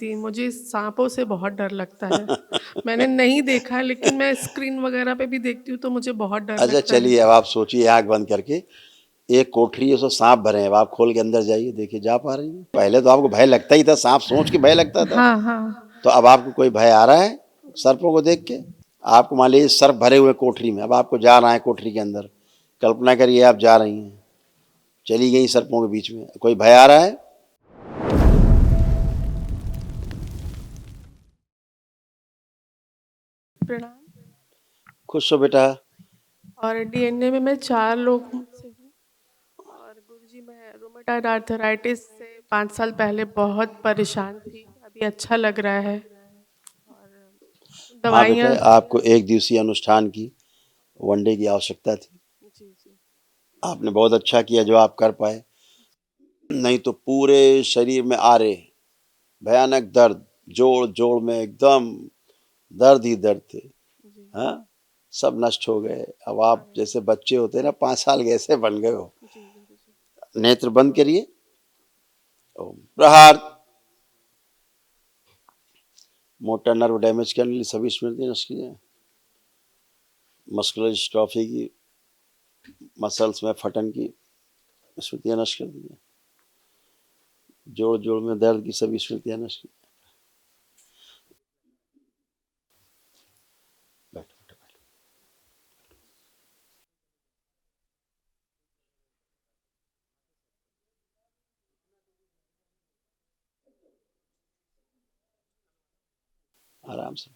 मुझे सांपों से बहुत डर लगता है। मैंने नहीं देखा लेकिन मैं स्क्रीन वगैरह पे भी देखती हूँ तो मुझे बहुत डर अच्छा लगता है। चलिए, अब आप सोचिए आंख बंद करके, एक कोठरी है उसमें सांप भरे हैं, अब आप खोल के अंदर जाइए, देखिए जा पा रही हैं? पहले तो आपको भय लगता ही था, सांप सोच के भय लगता था। हाँ, हाँ। तो अब आपको कोई भय आ रहा है सर्पों को देख के? आपको मान लीजिए सर्प भरे हुए कोठरी में, अब आपको जाना है कोठरी के अंदर, कल्पना करिए आप जा रही हैं, चली गई सर्पों के बीच में, कोई भय आ रहा है? प्रणाम। खुश हो बेटा। और डीएनए में मैं 4 लोग से हूँ और गुरुजी मैं रूमेटॉइड आर्थराइटिस से 5 साल पहले बहुत परेशान थी। अभी अच्छा लग रहा है और हाँ बेटा, दवाइयाँ। आपको एक दिवसीय अनुष्ठान की वनडे की आवश्यकता थी। जी, जी। आपने बहुत अच्छा किया जो आप कर पाए, नहीं तो पूरे शरीर में आरे, भयानक दर्द, जोड़ जोड़ में एकदम दर्द ही दर्द थे। जी। हाँ, सब नष्ट हो गए। अब आप जैसे बच्चे होते हैं ना 5 साल के, ऐसे बन गए हो। जी, गुरुजी। नेत्र बंद करिए। ओम प्रहार। मोटा नर्व डैमेज करने लिए सभी स्मृतियां नष्ट कीजिए। मस्कुलर डिस्ट्रॉफी की, मसल्स में फटन की स्मृतियां नष्ट कर दीजिए। जोड़ जोड़ में दर्द की सभी स्मृतियां नष्ट कीजिए। बैठो बैठो बैठो। आराम से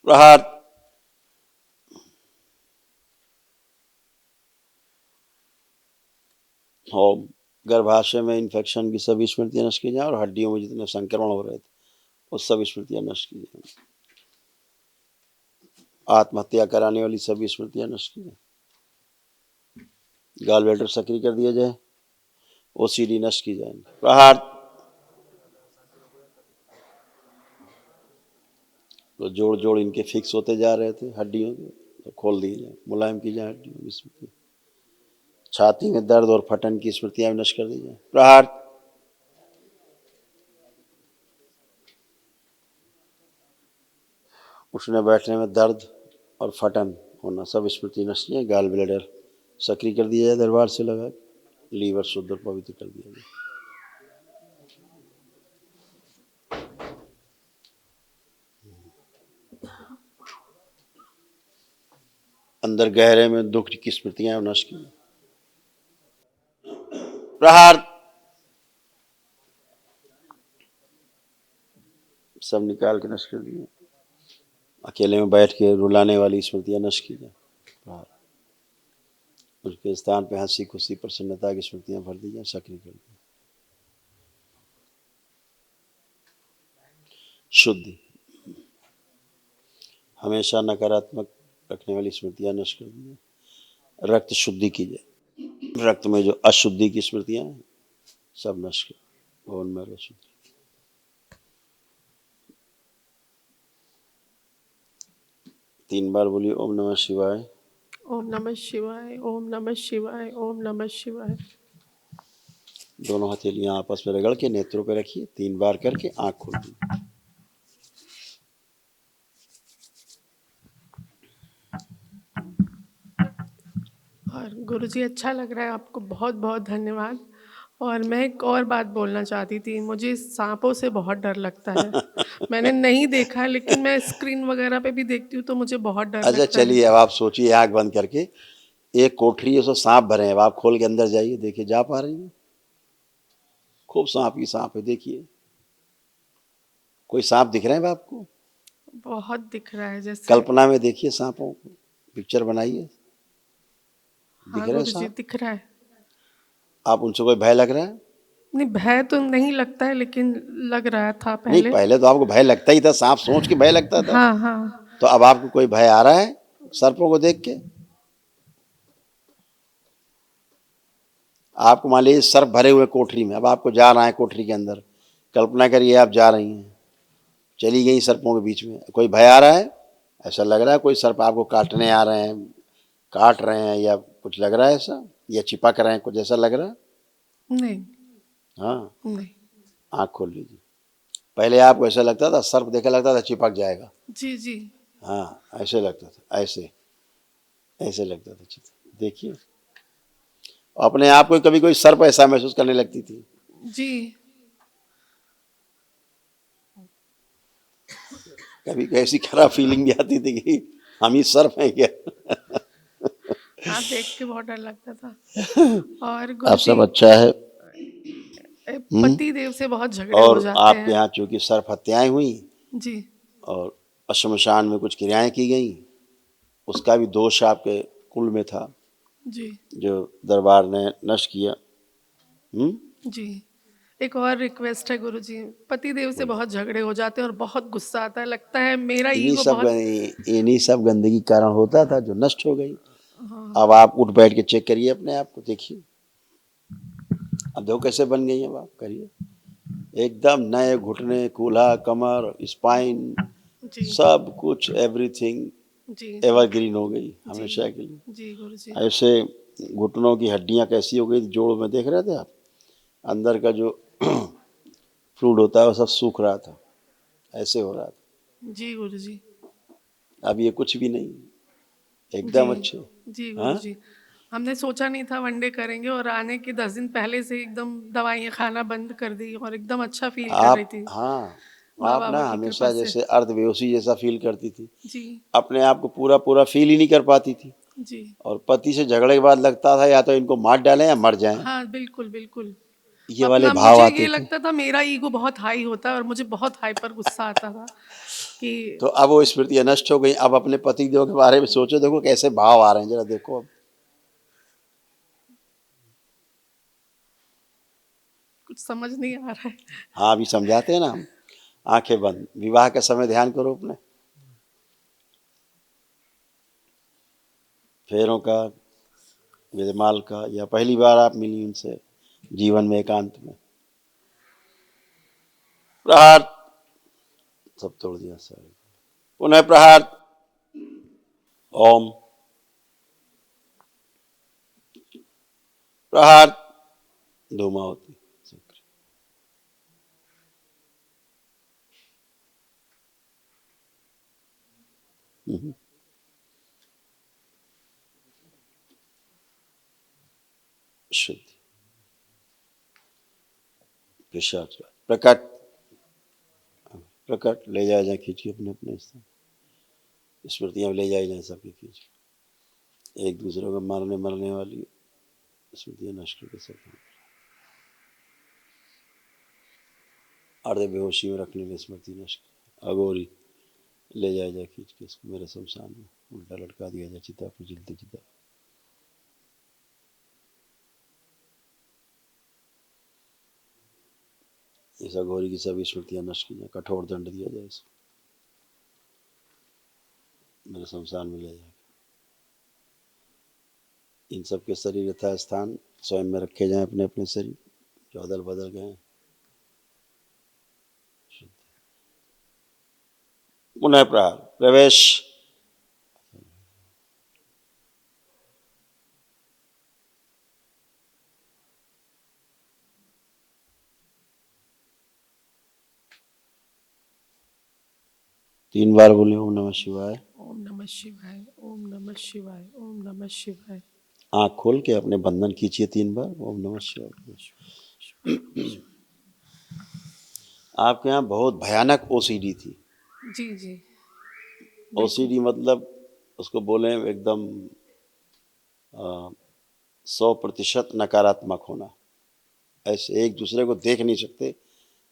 प्रहार। ओम। गर्भाशय में इन्फेक्शन की सभी स्मृतियां नष्ट की जाए और हड्डियों में जितने संक्रमण हो रहे थे वो सब स्मृतियां नष्ट की जाए। आत्महत्या कराने वाली सभी स्मृतियां नष्ट की जाए। गॉल ब्लैडर सक्रिय कर दिया जाए, ओसीडी नष्ट की जाए। प्रहार। तो जोड़ जोड़ इनके फिक्स होते जा रहे थे हड्डियों के, तो खोल दिए जाए, मुलायम की जाए हड्डियों की स्मृति। छाती में दर्द और फटन की स्मृतियां भी नष्ट कर दी जाए। प्रहार। उठने बैठने में दर्द और फटन होना सब स्मृति नष्ट है। गॉल ब्लैडर सक्रिय कर दिया जाए, दरबार से लगा, लीवर शुद्ध और पवित्र कर दिया जाए। अंदर गहरे में दुख की स्मृतियां नष्ट की। प्रहार। सब निकाल के नष्ट कर दिए। अकेले में बैठ के रुलाने वाली स्मृतियां नष्ट की जाए। प्रहार। उसके स्थान पे हंसी खुशी प्रसन्नता की स्मृतियां भर दी जाए, सक्रिय कर दी। शुद्धि। हमेशा नकारात्मक रखने वाली स्मृतियां नष्ट कर दी जाए। रक्त शुद्धि की जाए। रक्त में जो अशुद्धि की स्मृतियां हैं सब नष्ट कर। बोन मैरो शुद्धि। 3 बार बोलिए ओम नमः शिवाय। ओम नमः शिवाय, ओम नमः शिवाय, ओम नमः शिवाय। दोनों हथेलियां आपस में रगड़ के नेत्रों पे रखिए, 3 बार करके आंख खोल दीजिए। और गुरुजी अच्छा लग रहा है, आपको बहुत बहुत धन्यवाद। और मैं एक और बात बोलना चाहती थी, मुझे सांपों से बहुत डर लगता है। मैंने नहीं देखा लेकिन मैं स्क्रीन वगैरह पे भी देखती हूँ तो मुझे बहुत डर अच्छा लगता है। चलिए, अब आप सोचिए आंख बंद करके, एक कोठरी है उसमें सांप भरे हैं, अब आप खोल के अंदर जाइए, देखिए जा पा रही हैं? खूब सांप ही सांप है, देखिए कोई सांप दिख रहे हैं आपको? बहुत दिख रहा है जैसे। कल्पना में देखिए सांपों को, पिक्चर बनाइए, दिख हाँ रहे हैं गुरुजी सांप? दिख रहा है। आप उनसे कोई भय लग रहा है? नहीं, भय तो नहीं लगता है लेकिन लग रहा था नहीं, पहले। पहले तो आपको भय लगता ही था, सांप सोच के भय लगता था। हाँ, हाँ। तो अब आपको कोई भय आ रहा है सर्पों को देख के? आपको मान लीजिए सर्प भरे हुए कोठरी में, अब आपको जाना है कोठरी के अंदर, कल्पना करिए आप जा रही हैं, चली गई सर्पों के बीच में, कोई भय आ रहा है? ऐसा लग रहा है कोई सर्प आपको काटने आ रहे हैं, काट रहे हैं, या कुछ लग रहा है ऐसा, या चिपक रहे हैं, कुछ ऐसा लग रहा है? नहीं, हाँ। नहीं। आँख खोल लीजिए। पहले आपको ऐसा लगता था, सर्प देखा लगता था चिपक जाएगा। जी जी। हाँ, ऐसे लगता था, ऐसे ऐसे लगता था चिपक। देखिए, अपने आप को कभी कोई सर्प ऐसा महसूस करने लगती थी। जी। कभी कैसी खराब फीलिंग भी आती थी कि हम ही सर्प हैं क्या। हाँ, देख के बहुत डर लगता था। और अब गुरुजी, सब अच्छा है। पति देव से बहुत झगड़े हो और जाते आपके हैं। यहाँ चूंकि सर्प हत्याएं हुई जी और श्मशान में कुछ क्रियाएं की गई, उसका भी दोष आपके कुल में था जी जो दरबार ने नष्ट किया। जी। एक और रिक्वेस्ट है गुरुजी, पति देव से बहुत झगड़े हो जाते हैं और बहुत गुस्सा आता है, लगता है मेरा ईगो बहुत। इन्हीं सब गंदगी के कारण होता था जो नष्ट हो गई। हाँ अब आप उठ बैठ के चेक करिए अपने आप को, देखिए अब देखो कैसे बन गई है। आप करिए, एकदम नए घुटने, कूल्हा, कमर, स्पाइन, जी सब कुछ एवरीथिंग जी जी एवरग्रीन हो गई जी हमेशा के लिए। जी गुरुजी। ऐसे घुटनों की हड्डियां कैसी हो गई थी, जोड़ में देख रहे थे आप, अंदर का जो फ्लूइड होता है वो सब सूख रहा था, ऐसे हो रहा था। जी गुरुजी। अब ये कुछ भी नहीं, जी एकदम अच्छे। जी हाँ, गुरुजी। हमने सोचा नहीं था वनडे करेंगे, और आने के 10 दिन पहले से एकदम दवाइयाँ खाना बंद कर दी और एकदम अच्छा फील कर रही आप थी। हाँ, माँ आप बाबा ना की कृपा हमेशा से। जैसे अर्धबेहोशी जैसा फील करती थी, जी अपने आप को पूरा पूरा फील ही नहीं कर पाती थी। जी। और पति से झगड़े के बाद लगता था या तो इनको मार डालें या मर जाएं, हाँ, बिल्कुल, बिल्कुल। ये वाले अपना भाव मुझे ये आते थे। लगता था मेरा ईगो बहुत हाई होता है और मुझे बहुत हाइपर गुस्सा आता था कि तो अब वो स्मृतियां नष्ट हो गई। अब अपने पति देव के बारे में सोचो, देखो कैसे भाव आ रहे हैं, जरा देखो अब। कुछ समझ नहीं आ रहा है। हाँ, अभी समझाते हैं ना हम। आंखें बंद, विवाह के समय ध्यान करो अपने फेरों का, विधिमाल का, या पहली बार आप मिली उनसे जीवन में एकांत में। प्रहार, सब तोड़ दिया सर। पुनः प्रहार। ओम। प्रहार। धूमावती। शुद्धि। पिशाच। प्रकट। प्रकट ले जाए जाए, खींचिए अपने अपने स्थान। स्मृतियां ले जाई जाए सबकी खींच, एक दूसरे को मारने मरने वाली स्मृतियां नष्ट करके सब अर्ध बेहोशी में रखने की स्मृति नष्ट। अघोरी ले जाया जाए खींच के, इसको मेरे शमशान में उल्टा लटका दिया जाए चिता पर, जलती चिता। इस अघोरी की सभी स्मृतियां नष्ट की जाए, कठोर दंड दिया जाए इसको, मेरे शमशान में ले जाए। इन सब के शरीर यथा स्थान स्वयं में रखे जाएं, अपने अपने शरीर जो अदल बदल गए। पुनः प्रहार। प्रवेश। 3 बार बोले ओम नमः शिवाय। ओम नमः शिवाय, ओम नमः शिवाय, ओम नमः शिवाय। आंख खोल के अपने बंधन खींचिए 3 बार, ओम नमः शिवाय। आपके यहाँ बहुत भयानक ओसीडी थी। जी जी बिल्कुल। ओसीडी मतलब उसको बोले एकदम 100% नकारात्मक होना, ऐसे एक दूसरे को देख नहीं सकते,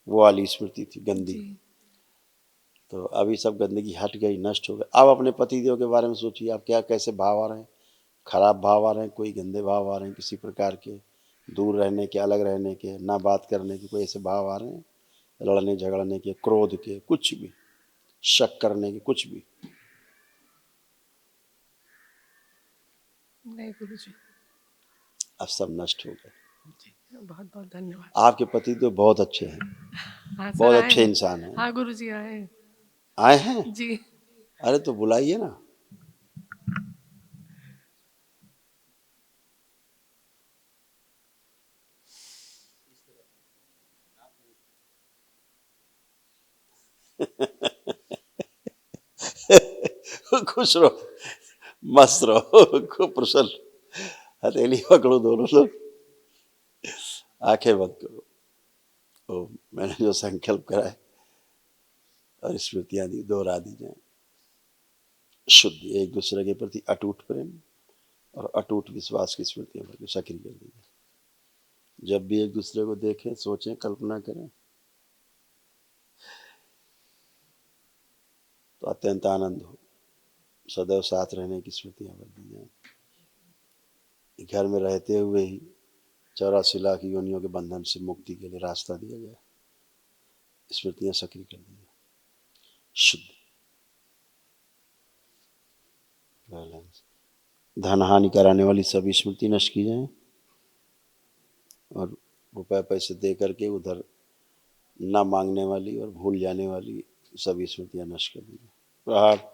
वो वाली स्मृति थी गंदी। जी तो अभी सब गंदगी हट गई, नष्ट हो गई। अब अपने पतिदेव के बारे में सोचिए, आप क्या कैसे भाव आ रहे हैं, खराब भाव आ रहे हैं, कोई गंदे भाव आ रहे हैं किसी प्रकार के, दूर रहने के, अलग रहने के, ना बात करने के, कोई ऐसे भाव आ रहे हैं, लड़ने झगड़ने के, क्रोध के, कुछ भी, शक करने के, कुछ भी। नहीं गुरुजी। अब सब नष्ट हो गए। जी बहुत बहुत धन्यवाद। आपके पति तो बहुत अच्छे हैं, हाँ सर, बहुत आए अच्छे हैं। इंसान हैं। हाँ गुरुजी, आए हैं। आए हैं? जी अरे तो बुलाइए ना। खुश रहो, मस्त रहो, खूब प्रसन्न। हथेली पकड़ो दोनों लोग, आंखें बंद करो। तो मैंने जो संकल्प करा है और स्मृतियां दी, दोहरा दी जाए। शुद्ध, एक दूसरे के प्रति अटूट प्रेम और अटूट विश्वास की स्मृतियां भर के सक्रिय कर दीजिए। जब भी एक दूसरे को देखें, सोचें, कल्पना करें तो अत्यंत आनंद हो। सदैव साथ रहने की स्मृतियां भर दी जाए। घर में रहते हुए ही 84 लाख योनियों के बंधन से मुक्ति के लिए रास्ता दिया गया। स्मृतियां सक्रिय कर दी जाए। शुद्ध, बैलेंस। धन हानि कराने वाली सभी स्मृति नष्ट की जाए और रुपए पैसे दे करके उधर न मांगने वाली और भूल जाने वाली सभी स्मृतियां नष्ट कर दी जाए। प्रहार।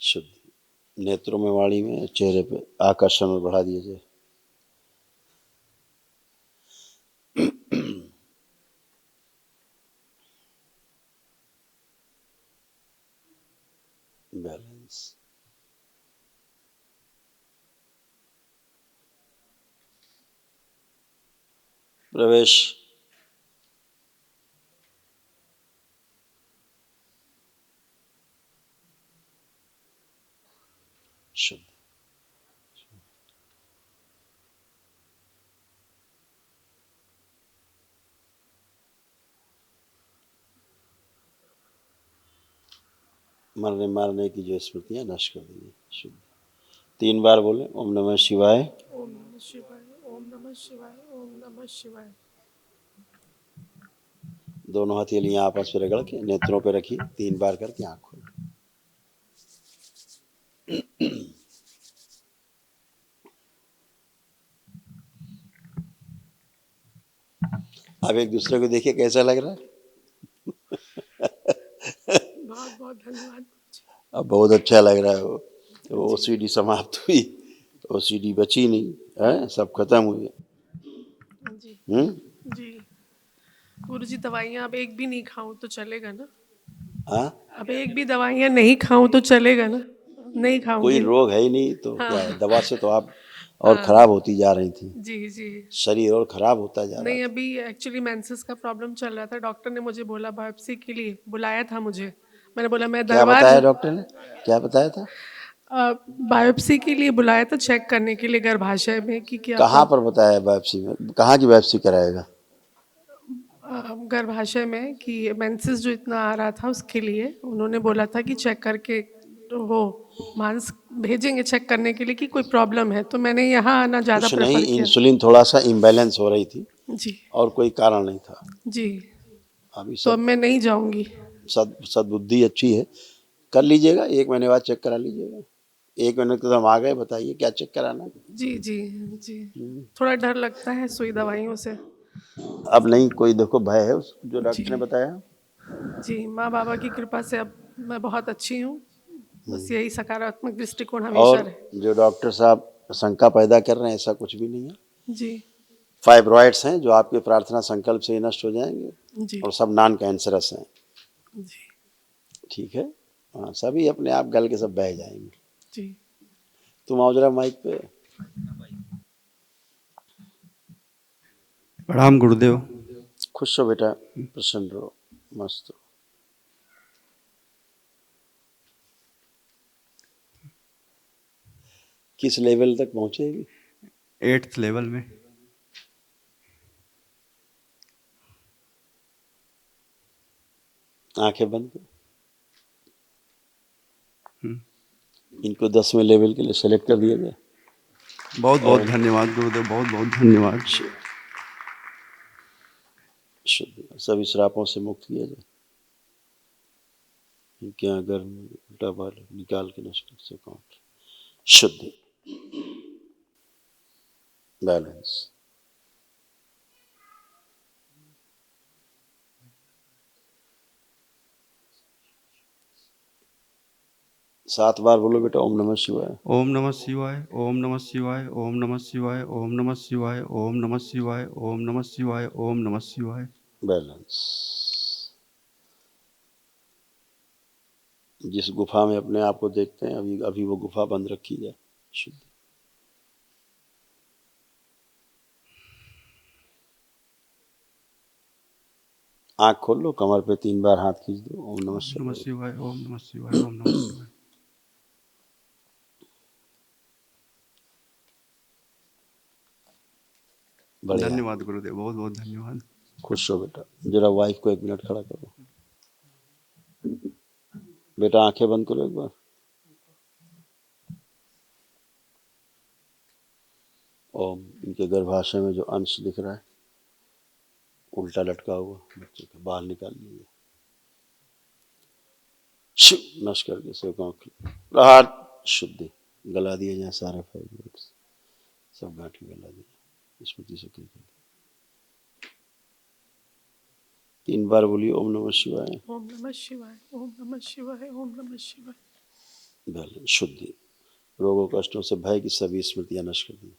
शुद्ध, नेत्रों में, वाणी में, चेहरे पे आकर्षण और बढ़ा दिया जाए। बैलेंस। प्रवेश। शुद्ध, मरने मारने की जो स्मृतियां नष्ट कर दी जाए। शुद्ध। 3 बार बोले ओम नमः शिवाय। ओम नमः शिवाय, ओम नमः शिवाय, ओम नमः शिवाय। दोनों हथेलियां आपस में रगड़ के नेत्रों पे रखिए, 3 बार करके आंख खोलिए। अब एक दूसरे को देखिए कैसा लग रहा है। बहुत बहुत धन्यवाद गुरुजी। अब बहुत अच्छा लग रहा है। वो ओसीडी समाप्त हुई, ओसीडी बची नहीं है, सब खत्म हुई। जी जी गुरुजी, दवाइयाँ अब एक भी नहीं खाऊं तो चलेगा ना? हाँ, अब एक भी दवाइयाँ नहीं खाऊं तो चलेगा ना? नहीं कोई खाऊंगी ना? रोग है ही नहीं तो हाँ क्या है, दवा से तो आप और हाँ। खराब होती जा रही थी, जी जी। शरीर और खराब होता जा रहा नहीं, था। अभी एक्चुअली मेंसेस का प्रॉब्लम चल रहा था। डॉक्टर ने मुझे बोला, बायोप्सी के लिए बुलाया था मुझे। मैंने बोला मैं क्या दरबार बताया डॉक्टर ने, क्या बताया था? बायोप्सी के लिए बुलाया था, चेक करने के लिए गर्भाशय में कि क्या कहाँ पर बताया बायोप्सी में, कहाँ की बायोप्सी कराएगा? गर्भाशय में कि मेंसेस जो इतना आ रहा था उसके लिए उन्होंने बोला था कि चेक करके तो वो मांस भेजेंगे चेक करने के लिए कि कोई प्रॉब्लम है। तो मैंने यहाँ आना ज़्यादा कुछ नहीं, प्रेफर किया। इंसुलिन थोड़ा सा इम्बैलेंस हो रही थी जी और कोई कारण नहीं था। जी। अभी तो अब सब मैं नहीं जाऊंगी। सद्बुद्धि अच्छी है, कर लीजिएगा, 1 महीने बाद चेक करा लीजिएगा। 1 महीने तो हम आ गए, बताइए क्या चेक कराना है? जी जी जी। थोड़ा डर लगता है सुई दवाइयों से। अब नहीं कोई देखो भय है उस जो जी डॉक्टर ने बताया। जी, माँ बाबा की कृपा से अब मैं बहुत अच्छी हूँ। बस यही सकारात्मक दृष्टिकोण हमेशा और रहे। जो डॉक्टर साहब शंका पैदा कर रहे हैं, ऐसा कुछ भी नहीं है। जी फाइब्रॉइड्स हैं जो आपके प्रार्थना संकल्प से ही नष्ट हो जाएंगे जी और सब नॉन कैंसरस हैं। जी ठीक है, हाँ, सभी अपने आप गल के सब बह जाएंगे। जी। तुम आओ जरा माइक पे। प्रणाम गुरुदेव। खुश हो बेटा, प्रसन्न रहो, मस्त रहो। किस लेवल तक पहुंचे अभी? 8th लेवल में। आंखें बंद करो। इनको 10वें लेवल के लिए सेलेक्ट कर दिया गया। बहुत बहुत धन्यवाद गुरुदेव, बहुत बहुत धन्यवाद। शुद्ध, सभी श्रापों से मुक्त किया जाए। क्या गर्म उल्टा बाल निकाल के नष्ट से काउंट। शुद्ध, बैलेंस। 7 बार बोलो बेटा ओम नमः शिवाय। ओम नमः शिवाय, ओम नमः शिवाय, ओम नमः शिवाय, ओम नमः शिवाय, ओम नमः शिवाय, ओम नमः शिवाय, ओम नमः शिवाय। बैलेंस। जिस गुफा में अपने आप को देखते हैं अभी अभी वो गुफा बंद रखी जाए। शुद्ध। आंख खोल लो, कमर पे 3 बार हाथ खींच दो। ओम नमः ओम नमः शिवाय। शिवाय, ओम नमः शिवाय, ओम नमः शिवाय। बढ़िया। धन्यवाद गुरुदेव, बहुत बहुत धन्यवाद। खुश हो बेटा। जरा वाइफ को 1 मिनट खड़ा करो। बेटा आंखें बंद करो एक बार। ओम। इनके गर्भाशय में जो अंश दिख रहा है उल्टा लटका हुआ बच्चे का बाहर निकाल लीजिए। शिव नश करके प्रहार। शुद्धि। गला दिए जाए सारे फाइब्रोइड्स, सब गांठें गला दिए। स्मृति से कर 3 बार बोलिए ओम नमः शिवाय। ओम नमः शिवाय, ओम नमः शिवाय, ओम नमः शिवाय। बैलेंस। शुद्धि। रोगों कष्टों से भय की सभी स्मृतियां नष्ट कर दी।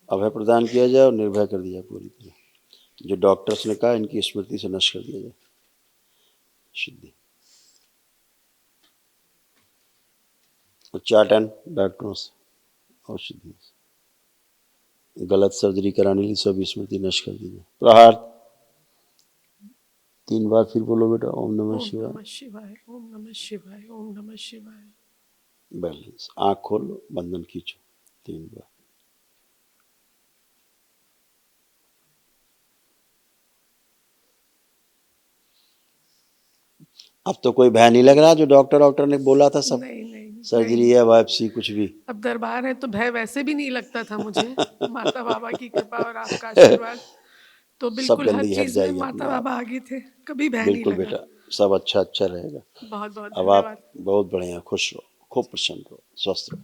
अभय प्रदान किया जाए और निर्भय कर दिया पूरी तरह। जो डॉक्टर्स ने कहा इनकी स्मृति से नष्ट कर दिया जाए। शुद्धि। उच्चाटन डॉक्टरों से और शुद्धि से। गलत सर्जरी कराने की सभी स्मृति नष्ट कर दी जाए। प्रहार। 3 बार फिर बोलो बेटा ओम नमः ओम शिवाय। नमः शिवाय, ओम नमः शिवाय, ओम नमः शिवाय। बैलेंस। आंख खोलो, बंधन खींचो 3 बार। अब तो कोई भय नहीं लग रहा जो डॉक्टर ने बोला था सब नहीं नहीं सर्जरी नहीं, है बायोप्सी कुछ भी। अब दरबार है तो भय वैसे भी नहीं लगता था मुझे। माता बाबा की कृपा और आपका आशीर्वाद, तो सब बिल्कुल हर गंदगी हट चीज में जाएगी माता अपने आप। बाबा आगे थे, कभी भय नहीं बिल्कुल लगा। बेटा सब अच्छा अच्छा रहेगा। बहुत बहुत अब आप धन्यवाद। बहुत बढ़िया खुश रहो, खूब प्रसन्न रहो, स्वस्थ रहो।